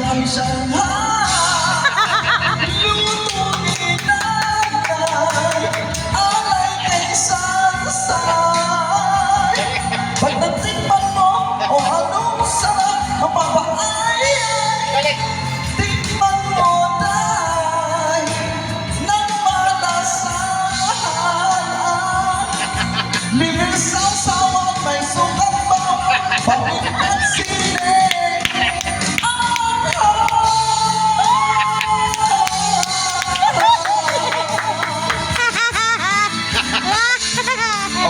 ang Shanghai. Luto ni nanay, alay kay sansay. Pag natikman mo, o anong sarap, mapapaayay. Tikman mo tay, ng malasahan. Liver sausawan, may sukat ba? Pagod at sine.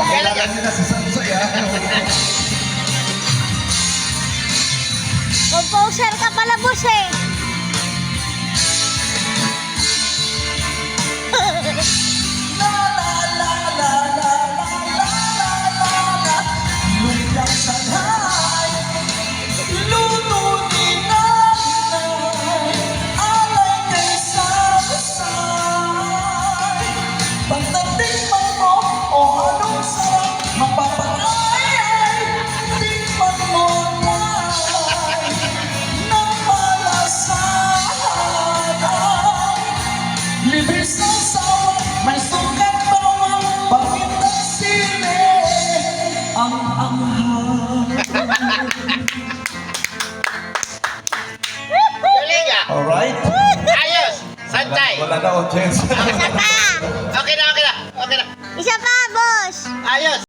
Kailangan nyo na si Sansoy, ha? Composer ka pala, boss eh. La la la la la la la la la. Lumpiang Shanghai, luto ni nanay, alay kay sansay. Pag natikman mo, o anong sarap, mapapaayay. Tikman mo tay, ng malasahan. Libre sa sawa, may sukat bawang, bakit ang sine ang anghang? Galing ah. Alright? Ayos. Santay. Wala na audience. Isa pa. Okay na, okay na. Okay na. Isa pa, boss. Ayos.